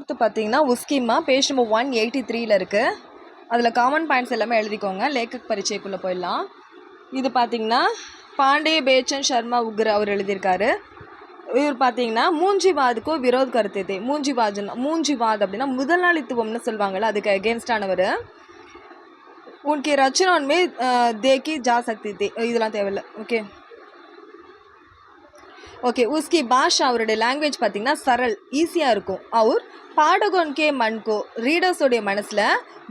Fourth பார்த்தீங்கன்னா உஸ்கிமா page number 183ல இருக்குது. அதில் காமன் பாயிண்ட்ஸ் எல்லாமே எழுதிக்கோங்க. லேखक பரிச்சயக்குள்ளே போயிடலாம். இது பார்த்தீங்கன்னா பாண்டே பேச்சன் சர்மா உக்ர அவர் எழுதியிருக்காரு. இவர் பார்த்தீங்கன்னா மூஞ்சிவாதுக்கோ விரோத் கருத்தே. மூஞ்சிவாத் அப்படின்னா முதலாளித்துவம்னு சொல்லுவாங்கள்ல, அதுக்கு அகேன்ஸ்டானவர். உனக்கு ரச்சனான்மே தேக்கி ஜா சக்தி தே, இதெல்லாம் தேவையில்லை. ஓகே उसकी பாஷா அவருடைய லாங்குவேஜ் பார்த்திங்கன்னா சரல் ஈஸியாக இருக்கும். அவர் பாடகோன்கே மன்கோ ரீடர்ஸோடைய மனசில்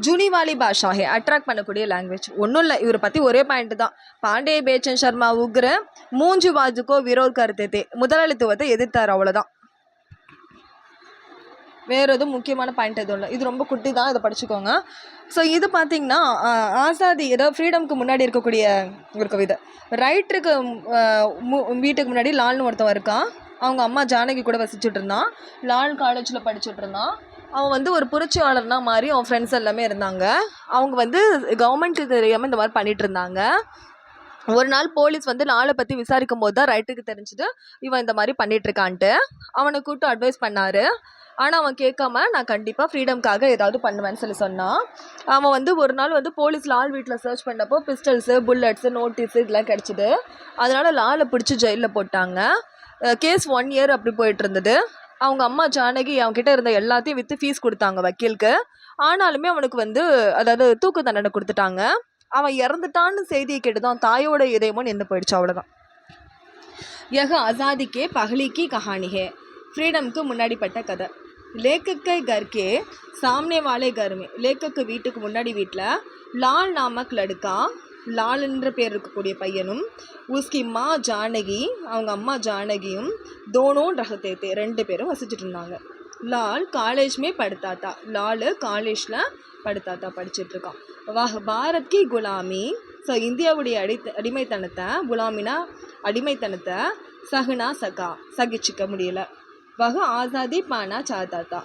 ஜுனிவாலி பாஷாஹே அட்ராக்ட் பண்ணக்கூடிய லாங்குவேஜ். ஒன்றும் இல்லை, இவரை பற்றி ஒரே பாயிண்ட் தான். பாண்டே பேச்சன் சர்மா உக்ர மூஞ்சிவாஜுக்கோ விரோத் கருத்தே முதலாளித்துவத்தை எதிர்த்தார், அவ்வளோதான். வேறு எதுவும் முக்கியமான பாயிண்ட் எதுவும் இல்லை. இது ரொம்ப குட்டி தான், இதை படிச்சுக்கோங்க. ஸோ இது பார்த்திங்கன்னா ஆசாதி ஏதாவது ஃப்ரீடம்க்கு முன்னாடி இருக்கக்கூடிய ஒரு கவிதை. ரைட்டருக்கு வீட்டுக்கு முன்னாடி லால்னு ஒருத்தன் இருக்கான். அவங்க அம்மா ஜானகி கூட வசிச்சுட்டு இருந்தான். லால் காலேஜில் படிச்சுட்டு இருந்தான். அவன் ஒரு புரட்சியாளர்னா மாதிரி அவன் ஃப்ரெண்ட்ஸ் எல்லாமே இருந்தாங்க. அவங்க கவர்மெண்ட்டுக்கு தெரியாமல் இந்த மாதிரி பண்ணிகிட்டு இருந்தாங்க. ஒரு நாள் போலீஸ் லாலை பற்றி விசாரிக்கும் போது தான் ரைட்டுக்கு தெரிஞ்சுட்டு இவன் இந்த மாதிரி பண்ணிகிட்ருக்கான்ட்டு அவனை கூப்பிட்டு அட்வைஸ் பண்ணார். ஆனால் அவன் கேட்காம நான் கண்டிப்பாக ஃப்ரீடம்காக ஏதாவது பண்ணுவேன்னு சொன்னான். அவன் ஒரு நாள் போலீஸ் லால் வீட்டில் சர்ச் பண்ணப்போ பிஸ்டல்ஸு, புல்லட்ஸு, நோட்டீஸு இதெல்லாம் கிடச்சிது. அதனால் லாலை பிடிச்சி ஜெயிலில் போட்டாங்க. கேஸ் 1 year அப்படி போயிட்டு இருந்தது. அவங்க அம்மா ஜானகி அவன்கிட்ட இருந்த எல்லாத்தையும் விற்று ஃபீஸ் கொடுத்தாங்க வக்கீலுக்கு. ஆனாலுமே அவனுக்கு அதாவது தூக்கு தண்டனை கொடுத்துட்டாங்க. அவன் இறந்துட்டான்னு செய்தியை கேட்டுதான் தாயோட இதயமும் நின்று போயிடுச்சு, அவ்வளோதான். யஹ ஆசாதிக்கே பஹ்லி கஹானி ஹே, ஃப்ரீடம்க்கு முன்னாடிப்பட்ட கதை. லேக்கக்கை கர்கே சாம்னே வாலே கர்மே, லேக்கக்கு வீட்டுக்கு முன்னாடி வீட்டில் லால் நாமக் லடுக்கா, லால்ன்ற பேர் இருக்கக்கூடிய பையனும், உஸ்கி மா ஜானகி அவங்க அம்மா ஜானகியும், தோனோன் ரஹத்தேத்தே 2 பேரும் வசிச்சுட்டு இருந்தாங்க. லால் காலேஜ்மே படுத்தாத்தா, லால் காலேஜில் படுத்தாத்தா படிச்சுட்ருக்கான். வாஹ் பாரத் கி குலாமி, ஸோ இந்தியாவுடைய அடிமைத்தனத்தை, குலாமினா அடிமைத்தனத்தை, சகுனா சகிச்சிக்க முடியல. வஹ ஆசாதி பானா சாத்தாத்தா,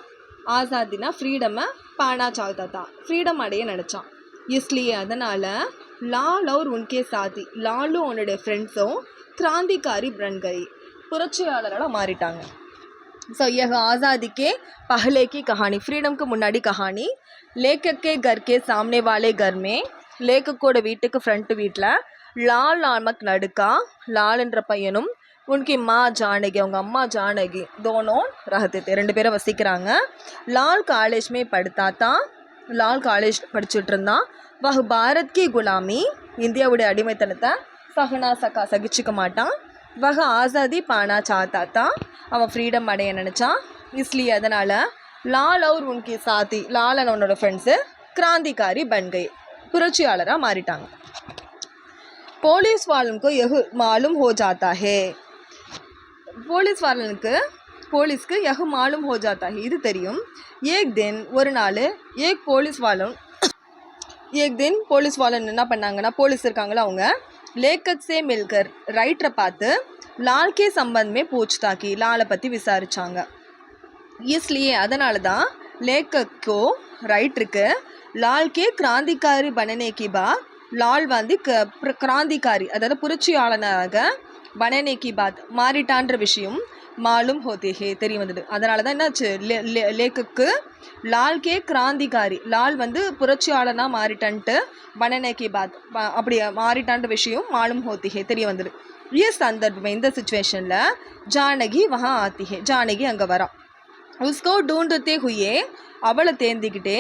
ஆசாதினா ஃப்ரீடமை, பானா சாத்தாத்தா ஃப்ரீடம் அடைய நினச்சான். இஸ்லியே அதனால் லால் அவர் உன்கே சாதி, லாலும் அவனுடைய ஃப்ரெண்ட்ஸும் கிராந்திகாரி பிரன்கரி புரட்சியாளரால் மாறிட்டாங்க. ஸோ யஹ ஆசாதிக்கே பஹ்லேக்கி கஹானி, ஃப்ரீடம்க்கு முன்னாடி கஹானி. லேக்கக்கே கர்கே சாம்னே வாலே கர்மே, லேக்கக்கோட வீட்டுக்கு ஃப்ரண்ட் வீட்டில் லால் நாமக் நடுக்கா, லால்ன்ற பையனும், உன்கி மா ஜானகி அவங்க அம்மா ஜானகி, தோனோன் ரஹத்தே 2 பேரை வசிக்கிறாங்க. லால் காலேஜ்மே படுத்தாத்தா, லால் காலேஜ் படிச்சுட்டு இருந்தான். வஹ் பாரத் கி குலாமி, இந்தியாவுடைய அடிமைத்தனத்தை, சஹனா சகிச்சிக்க மாட்டான். வஹ ஆசாதி பானா சாத்தாத்தா, அவன் ஃப்ரீடம் அடைய நினச்சான். இஸ்லியே அதனால் லால் அவர் உன்கி சாத்தி, லால் அவனோட ஃப்ரெண்ட்ஸு கிராந்திகாரி பன்கை புரட்சியாளராக மாறிட்டாங்க. போலீஸ் வாலனுக்கு எஹு மாலும் ஹோ ஜாத்தா ஹே, போலீஸ்க்கு யஹு மாலும் ஹோ ஜாத்தா ஹே இது தெரியும். ஏக் தின் ஒரு நாள் ஏக் தின் போலீஸ் வாலன் என்ன பண்ணாங்கன்னா, போலீஸ் இருக்காங்களா அவங்க லேக்கக் சே மில்கர் ரைட்டரை பார்த்து லால்கே சம்பந்தமே பூச்தாக்கி, லாலை பற்றி விசாரித்தாங்க. இஸ்லியே அதனால தான் லேக்கக்கோ ரைட்டருக்கு லால்கே கிராந்திகாரி பனனேக்கி பாத், லால் கிராந்திகாரி அதாவது புரட்சியாளனாக பனனேக்கி பாத் மாறிட்டான்ற விஷயம் மாலும் ஹோதே ஹே தெரிய வந்தது. அதனால தான் என்னாச்சு, லேக்கக்கு லால்கே கிராந்திகாரி, லால் புரட்சியாளனாக மாறிட்டான்ட்டு பனனேக்கி பாத் அப்படி மாறிட்டான்ற விஷயம் மாலும் ஹோதி ஹே தெரிய வந்தது. சந்தர்ப்பம் இந்த சுச்சுவேஷனில் ஜானகி வஹா ஆத்தி ஹே, ஜானகி அங்கே வரா. உஸ்கோ டூண்டத்தே ஹுயே, அவளை தேர்ந்திக்கிட்டே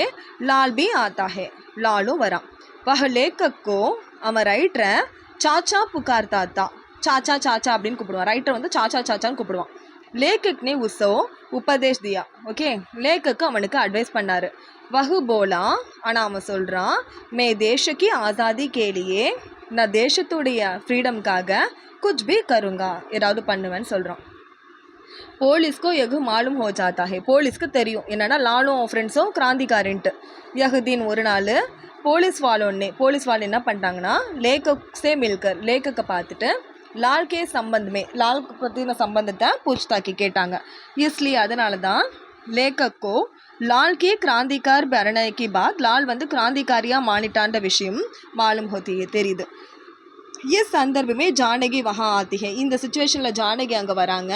லால் பி ஆத்தா ஹே, லாலும் வரான். வஹ லேக்கக்கோ அவன் ரைட்டரை சாச்சா புகார் தாத்தா, சாச்சா சாச்சா அப்படின்னு கூப்பிடுவான். ரைட்டர் சாச்சா சாச்சான்னு கூப்பிடுவான். லேக்கக்னே உசோ உபதேஷ் தியா, ஓகே லேக்கக்கு அவனுக்கு அட்வைஸ் பண்ணார். வஹு போலா, ஆனால் அவன் சொல்கிறான், மே தேஷக்கி ஆசாதி கேலியே, நான் தேசத்துடைய ஃப்ரீடம்காக குச் பி கருங்கா, ஏதாவது பண்ணுவேன்னு சொல்கிறான். போலீஸ்க்கோ எகு மாலும் ஹோ ஜாத்தா ஹே, போலீஸ்க்கு தெரியும் என்னென்னா லாலும் அவன் ஃப்ரெண்ட்ஸும் கிராந்திகாரின்ட்டு. யகுதீன் ஒரு நாள் போலீஸ் வால் என்ன பண்ணிட்டாங்கன்னா, லேக்கக் சே மில்கர் லேக்கக்கை பார்த்துட்டு லால்கே சம்பந்தமே, லால் பற்றின சம்பந்தத்தை பூச்தாக்கி கேட்டாங்க. இஸ்லி அதனால தான் லேக்கக்கோ லால்கே கிராந்திகார் பரணக்கி பாத், லால் கிராந்திகாரியாக மாறிட்டான்ற விஷயம் மாலும் ஹோதி தெரியுது. इस संदर्भ में जानकी वहाँ आती है. இந்த சிச்சுவேஷனில் ஜானகி அங்கே வராங்க.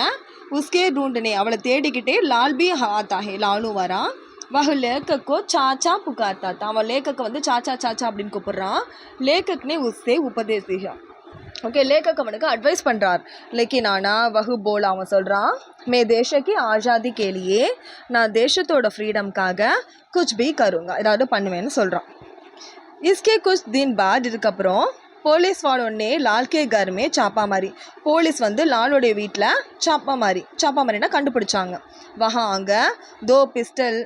உஸ்கே ढूंढने அவளை தேடிக்கிட்டே லால் भी आता है. லாலும் வரான். वह लेखक को चाचा पुकारता था. அவன் லேக்கக்கு வந்து சாச்சா சாச்சா அப்படின்னு கூப்பிடுறான். लेखक ने उससे उपदेश दिया. ஓகே, லேக்கக் அவனுக்கு அட்வைஸ் பண்ணுறார். लेकिन आना वह बोला அவன் சொல்கிறான், मैं देश की आज़ादी के लिए நான் தேசத்தோட ஃப்ரீடம்காக कुछ भी करूँगा, ஏதாவது பண்ணுவேன்னு சொல்கிறான். इसके कुछ दिन बाद இதுக்கப்புறம் போலீஸ் வாலோன்னே லால்கே கர்மே சாப்பா மாரி. போலீஸ் வந்து லாலோடைய வீட்டில் சாப்பா மாரினா கண்டுபிடிச்சாங்க. வஹா அங்கே தோ பிஸ்டல்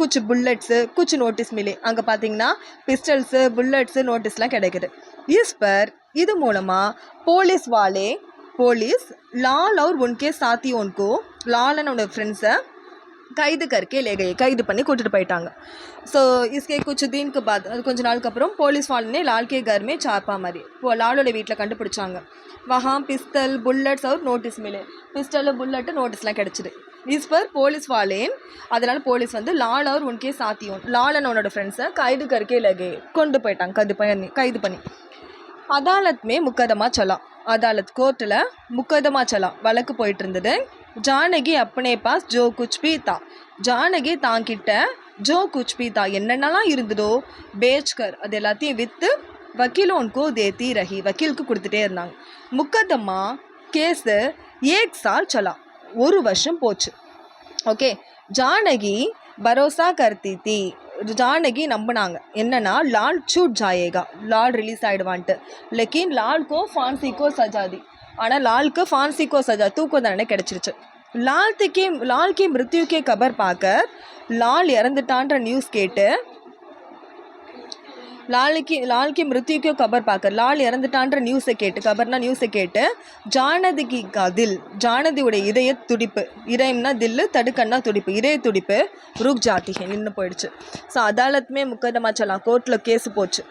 குச் புல்லட்ஸு குச் நோட்டீஸ் மிலே. அங்கே பார்த்தீங்கன்னா பிஸ்டல்ஸு புல்லட்ஸு நோட்டீஸ்லாம் கிடைக்குது. இஸ் பர் இது மூலமாக போலீஸ் லால் और उनके साथियों को லாலனோட ஃப்ரெண்ட்ஸை கைது கற்கே லேகையை கைது பண்ணி கூட்டிட்டு போயிட்டாங்க. ஸோ இஸ்கே குச் தீனுக்கு பாத் அது கொஞ்ச நாளுக்கு அப்புறம் போலீஸ் வாலனே லால்கே கர்மே சாப்பா மாதிரி லாலோட வீட்டில் கண்டுபிடிச்சாங்க. வஹா பிஸ்தல் புல்லட்ஸ் और நோட்டீஸ் மிலே. பிஸ்டலு புல்லட்டு நோட்டீஸ்லாம் கிடச்சிது. இஸ் பர் போலீஸ் வாலேன் அதனால் போலீஸ் வந்து லால் और उनके साथियों லாலனோட ஃப்ரெண்ட்ஸை கைது கற்கே லேகே கொண்டு போயிட்டாங்க கைது பண்ணி. அதாலத் மே முக்கதமா சலா. அதாலத் கோர்ட்டில் முக்கதமா சலா வழக்கு போயிட்டு இருந்தது. ஜானகி அப்பனே பாஸ் ஜோ குச் பி தா. ஜானகி தாங்கிட்ட ஜோ குச் பி தா என்னென்னலாம் இருந்ததோ பேச்கர் அது எல்லாத்தையும் விற்று வக்கீலோன்கோ தேத்தி ரஹி வக்கீலுக்கு கொடுத்துட்டே இருந்தாங்க. முக்கதமா கேஸு 1 साल சலா 1 வருஷம் போச்சு. ஓகே, ஜானகி பரோசா கர்த்தி தி. ஜானகி நம்பினாங்க என்னன்னா லால் छूट जाएगा, லால் ரிலீஸ் ஆகிடுவான்ட்டு. லெக்கின் லால்கோ ஃபான்சிக்கோ சஜாதி. ஆனால் லால்க்கு ஃபான்சிக்கோ சஜா தூக்கு தண்டனை கிடச்சிருச்சு. லால் கி மிருத்யுக்கே கபர் பார்க்க லால் இறந்துட்டான்ற நியூஸ் கேட்டு லால்கி மிருத்யுக்கே கபர் பார்க்க லால் இறந்துட்டான்ற நியூஸை கேட்டு கபர்னா நியூஸை கேட்டு ஜானதிக்கு தில் ஜானதியுடைய இதய துடிப்பு, இதயம்னா தில்லு, தடுக்கன்னா துடிப்பு, இதய துடிப்பு ருக் ஜாத்திகை நின்று போயிடுச்சு. ஸோ அதாலத்துமே முக்கதமா சொல்லலாம் கோர்ட்டில் கேஸு போச்சு.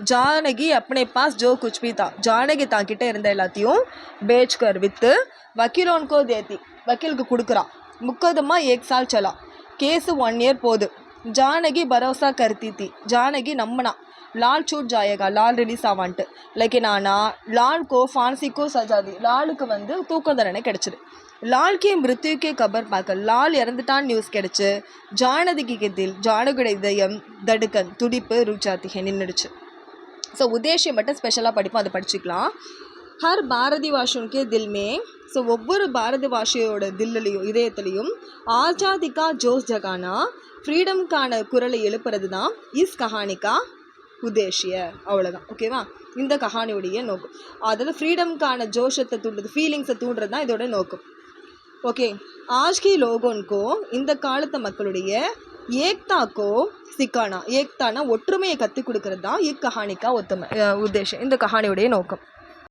ஜானகி अपने पास जो कुछ भी था ஜானகி தாங்கிட்ட இருந்த எல்லாத்தையும் பேச்கர் விற்று வக்கீலோன்கோ தேத்தி வக்கீலுக்கு கொடுக்குறான். முக்கதமா 1 साल சலா கேஸு 1 year போகுது. ஜானகி பரோசா கர்த்தி தி. ஜானகி நம்பினா லால் छूट जाएगा, லால் ரிலீஸ் ஆவான்ட்டு. லைக்கின் ஆனால் லால்கோ ஃபான்சிக்கோ சஜாதி லாலுக்கு வந்து தூக்க தண்டனை கிடச்சிது. லால்கே மிருத்யுக்கே கபர் பார்க்க லால் இறந்துட்டான் நியூஸ் கிடச்சி ஜானதிக்கு தில் ஜானகியோட இதயம் தடுக்கன் துடிப்பு ருச்சாத்திகை நின்றுடுச்சு. ஸோ உதேஷியை மட்டும் ஸ்பெஷலாக படிப்போம், அதை படிச்சுக்கலாம். ஹர் பாரதி வாஷுன்கே தில்மே. ஸோ ஒவ்வொரு பாரதி வாஷியோட தில்லையும் இதயத்துலேயும் ஆஜாதிக்கா ஜோஸ் ஜகானா ஃப்ரீடம்கான குரலை எழுப்புறது தான் இஸ் கஹானிக்கா உதேஷிய. அவ்வளோதான், ஓகேவா? இந்த கஹானியுடைய நோக்கம் அதில் ஃப்ரீடம்கான ஜோஷத்தை தூண்டுறது, ஃபீலிங்ஸை தூண்டுறது தான் இதோட நோக்கம். ஓகே, ஆஜ்கி லோகோன்கோ இந்த காலத்து மக்களுடைய ஏக்தாக்கோ சிக்கானா, ஏக்தானா ஒற்றுமையை கற்றுக் கொடுக்கறது தான் இக்கஹானிக்கா உத்தம உத்தேசம், இந்த கஹானியுடைய நோக்கம்.